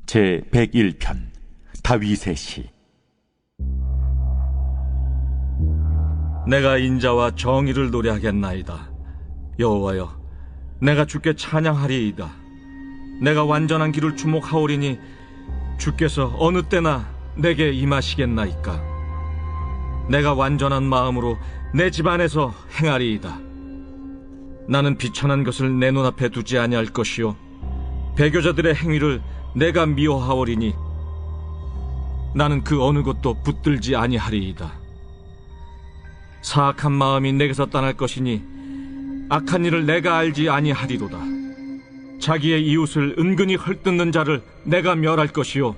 제 101편 다윗의 시. 내가 인자와 정의를 노래하겠나이다. 여호와여, 내가 주께 찬양하리이다. 내가 완전한 길을 주목하오리니 주께서 어느 때나 내게 임하시겠나이까. 내가 완전한 마음으로 내 집안에서 행하리이다. 나는 비천한 것을 내 눈앞에 두지 아니할 것이요, 배교자들의 행위를 내가 미워하오리니 나는 그 어느 것도 붙들지 아니하리이다. 사악한 마음이 내게서 떠날 것이니 악한 일을 내가 알지 아니하리로다. 자기의 이웃을 은근히 헐뜯는 자를 내가 멸할 것이요,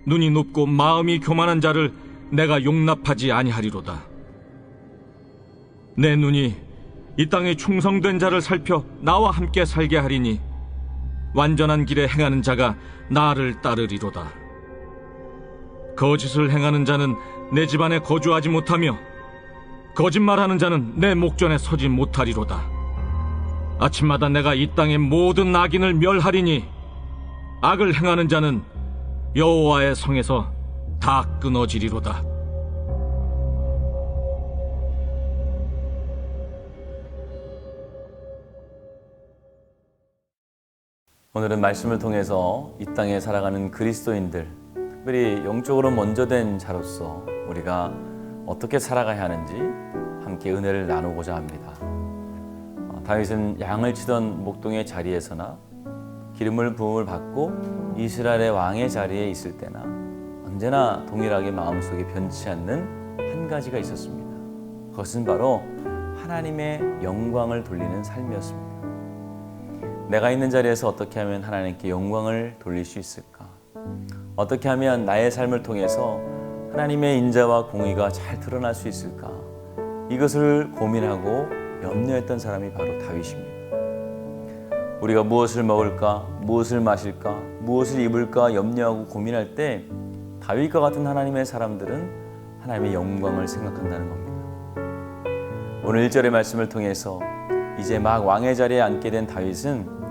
눈이 높고 마음이 교만한 자를 내가 용납하지 아니하리로다. 내 눈이 이 땅에 충성된 자를 살펴 나와 함께 살게 하리니 완전한 길에 행하는 자가 나를 따르리로다. 거짓을 행하는 자는 내 집안에 거주하지 못하며 거짓말하는 자는 내 목전에 서지 못하리로다. 아침마다 내가 이 땅의 모든 악인을 멸하리니 악을 행하는 자는 여호와의 성에서 다 끊어지리로다. 오늘은 말씀을 통해서 이 땅에 살아가는 그리스도인들, 특별히 영적으로 먼저 된 자로서 우리가 어떻게 살아가야 하는지 함께 은혜를 나누고자 합니다. 다윗은 양을 치던 목동의 자리에서나 기름을 부음을 받고 이스라엘의 왕의 자리에 있을 때나 언제나 동일하게 마음속에 변치 않는 한 가지가 있었습니다. 그것은 바로 하나님의 영광을 돌리는 삶이었습니다. 내가 있는 자리에서 어떻게 하면 하나님께 영광을 돌릴 수 있을까? 어떻게 하면 나의 삶을 통해서 하나님의 인자와 공의가 잘 드러날 수 있을까? 이것을 고민하고 염려했던 사람이 바로 다윗입니다. 우리가 무엇을 먹을까? 무엇을 마실까? 무엇을 입을까? 염려하고 고민할 때 다윗과 같은 하나님의 사람들은 하나님의 영광을 생각한다는 겁니다. 오늘 1절의 말씀을 통해서 이제 막 왕의 자리에 앉게 된 다윗은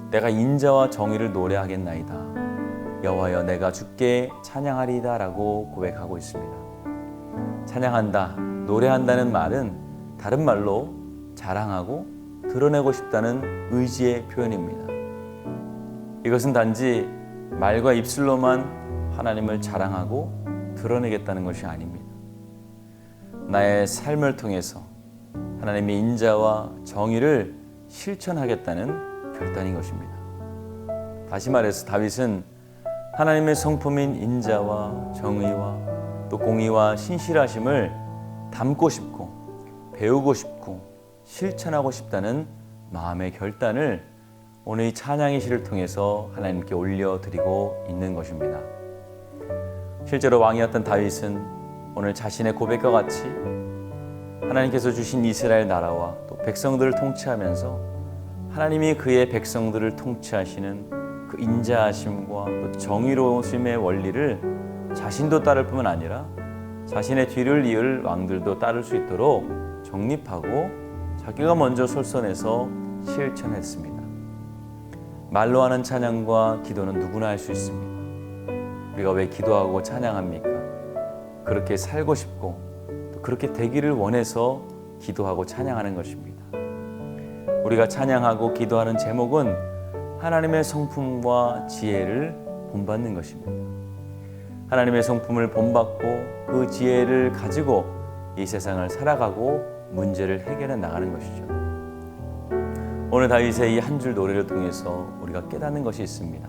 내가 인자와 정의를 노래하겠나이다. 여호와여, 내가 주께 찬양하리이다 라고 고백하고 있습니다. 찬양한다, 노래한다는 말은 다른 말로 자랑하고 드러내고 싶다는 의지의 표현입니다. 이것은 단지 말과 입술로만 하나님을 자랑하고 드러내겠다는 것이 아닙니다. 나의 삶을 통해서 하나님의 인자와 정의를 실천하겠다는 결단인 것입니다. 다시 말해서 다윗은 하나님의 성품인 인자와 정의와 또 공의와 신실하심을 담고 싶고 배우고 싶고 실천하고 싶다는 마음의 결단을 오늘 이 찬양의 시를 통해서 하나님께 올려드리고 있는 것입니다. 실제로 왕이었던 다윗은 오늘 자신의 고백과 같이 하나님께서 주신 이스라엘 나라와 또 백성들을 통치하면서 하나님이 그의 백성들을 통치하시는 그 인자하심과 또 정의로우심의 원리를 자신도 따를 뿐만 아니라 자신의 뒤를 이을 왕들도 따를 수 있도록 정립하고 자기가 먼저 솔선해서 실천했습니다. 말로 하는 찬양과 기도는 누구나 할 수 있습니다. 우리가 왜 기도하고 찬양합니까? 그렇게 살고 싶고 또 그렇게 되기를 원해서 기도하고 찬양하는 것입니다. 우리가 찬양하고 기도하는 제목은 하나님의 성품과 지혜를 본받는 것입니다. 하나님의 성품을 본받고 그 지혜를 가지고 이 세상을 살아가고 문제를 해결해 나가는 것이죠. 오늘 다윗의 이 한 줄 노래를 통해서 우리가 깨닫는 것이 있습니다.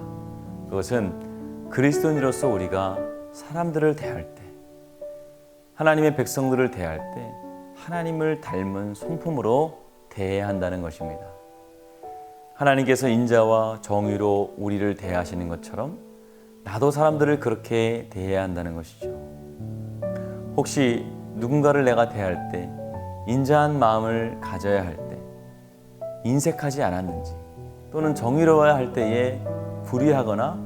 그것은 그리스도인으로서 우리가 사람들을 대할 때, 하나님의 백성들을 대할 때 하나님을 닮은 성품으로 대해야 한다는 것입니다. 하나님께서 인자와 정의로 우리를 대하시는 것처럼 나도 사람들을 그렇게 대해야 한다는 것이죠. 혹시 누군가를 내가 대할 때 인자한 마음을 가져야 할 때 인색하지 않았는지, 또는 정의로워야 할 때에 불의하거나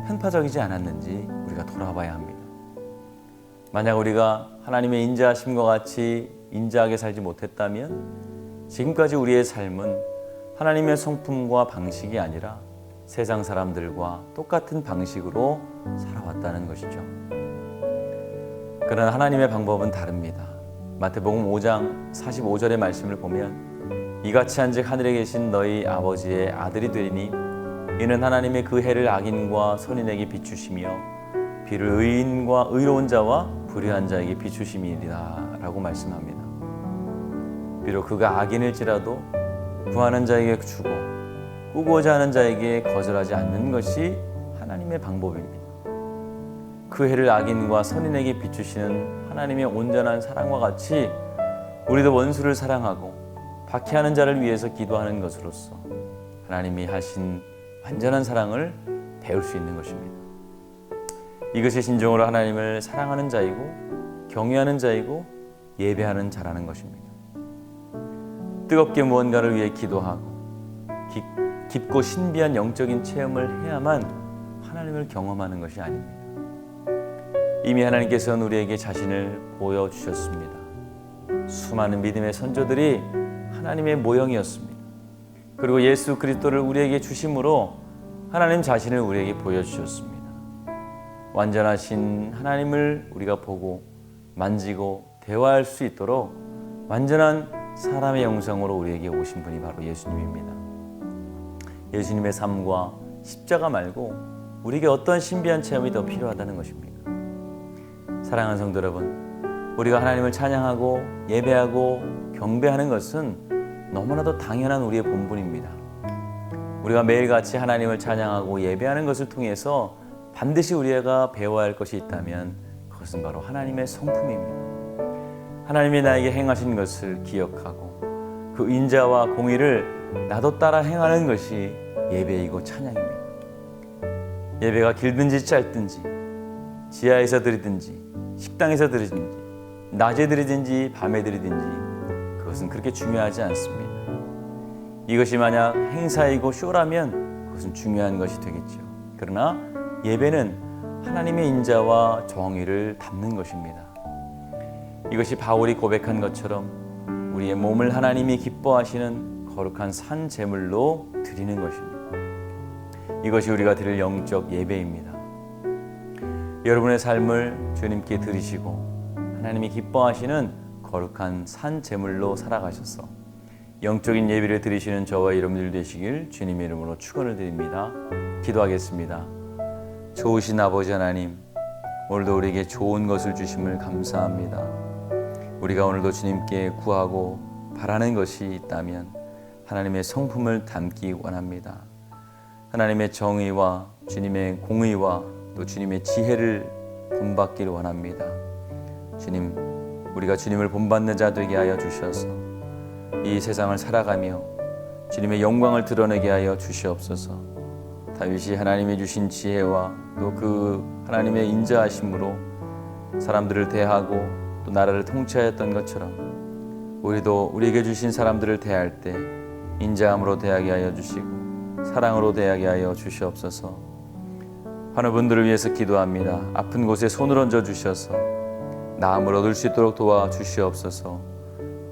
편파적이지 않았는지 우리가 돌아봐야 합니다. 만약 우리가 하나님의 인자하심과 같이 인자하게 살지 못했다면 지금까지 우리의 삶은 하나님의 성품과 방식이 아니라 세상 사람들과 똑같은 방식으로 살아왔다는 것이죠. 그러나 하나님의 방법은 다릅니다. 마태복음 5장 45절의 말씀을 보면 이같이 한즉 하늘에 계신 너희 아버지의 아들이 되리니 이는 하나님의 그 해를 악인과 선인에게 비추시며 비를 의인과 의로운 자와 불의한 자에게 비추심이니라 라고 말씀합니다. 비록 그가 악인일지라도 구하는 자에게 주고 꾸고자 하는 자에게 거절하지 않는 것이 하나님의 방법입니다. 그 해를 악인과 선인에게 비추시는 하나님의 온전한 사랑과 같이 우리도 원수를 사랑하고 박해하는 자를 위해서 기도하는 것으로서 하나님이 하신 완전한 사랑을 배울 수 있는 것입니다. 이것이 진정으로 하나님을 사랑하는 자이고 경외하는 자이고 예배하는 자라는 것입니다. 뜨겁게 무언가를 위해 기도하고 깊고 신비한 영적인 체험을 해야만 하나님을 경험하는 것이 아닙니다. 이미 하나님께서는 우리에게 자신을 보여주셨습니다. 수많은 믿음의 선조들이 하나님의 모형이었습니다. 그리고 예수 그리스도를 우리에게 주심으로 하나님 자신을 우리에게 보여주셨습니다. 완전하신 하나님을 우리가 보고 만지고 대화할 수 있도록 완전한 사람의 형상으로 우리에게 오신 분이 바로 예수님입니다. 예수님의 삶과 십자가 말고 우리에게 어떤 신비한 체험이 더 필요하다는 것입니다. 사랑하는 성도 여러분, 우리가 하나님을 찬양하고 예배하고 경배하는 것은 너무나도 당연한 우리의 본분입니다. 우리가 매일같이 하나님을 찬양하고 예배하는 것을 통해서 반드시 우리가 배워야 할 것이 있다면 그것은 바로 하나님의 성품입니다. 하나님이 나에게 행하신 것을 기억하고 그 인자와 공의를 나도 따라 행하는 것이 예배이고 찬양입니다. 예배가 길든지 짧든지 지하에서 드리든지 식당에서 드리든지 낮에 드리든지 밤에 드리든지 그것은 그렇게 중요하지 않습니다. 이것이 만약 행사이고 쇼라면 그것은 중요한 것이 되겠죠. 그러나 예배는 하나님의 인자와 정의를 담는 것입니다. 이것이 바울이 고백한 것처럼 우리의 몸을 하나님이 기뻐하시는 거룩한 산 제물로 드리는 것입니다. 이것이 우리가 드릴 영적 예배입니다. 여러분의 삶을 주님께 드리시고 하나님이 기뻐하시는 거룩한 산 제물로 살아가셔서 영적인 예배를 드리시는 저와 여러분들 되시길 주님의 이름으로 축원을 드립니다. 기도하겠습니다. 좋으신 아버지 하나님, 오늘도 우리에게 좋은 것을 주심을 감사합니다. 우리가 오늘도 주님께 구하고 바라는 것이 있다면 하나님의 성품을 담기 원합니다. 하나님의 정의와 주님의 공의와 또 주님의 지혜를 본받기를 원합니다. 주님, 우리가 주님을 본받는 자 되게 하여 주셔서 이 세상을 살아가며 주님의 영광을 드러내게 하여 주시옵소서. 다윗이 하나님이 주신 지혜와 또 그 하나님의 인자하심으로 사람들을 대하고 또 나라를 통치하였던 것처럼 우리도 우리에게 주신 사람들을 대할 때 인자함으로 대하게 하여 주시고 사랑으로 대하게 하여 주시옵소서. 하는 분들을 위해서 기도합니다. 아픈 곳에 손을 얹어 주셔서 나음을 얻을 수 있도록 도와주시옵소서.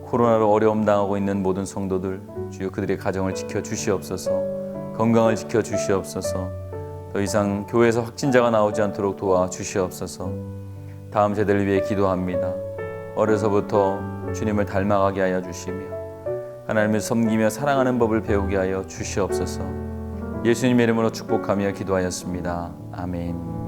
코로나로 어려움 당하고 있는 모든 성도들 주여 그들의 가정을 지켜 주시옵소서. 건강을 지켜 주시옵소서. 더 이상 교회에서 확진자가 나오지 않도록 도와주시옵소서. 다음 세대를 위해 기도합니다. 어려서부터 주님을 닮아가게 하여 주시며 하나님을 섬기며 사랑하는 법을 배우게 하여 주시옵소서. 예수님의 이름으로 축복하며 기도하였습니다. 아멘.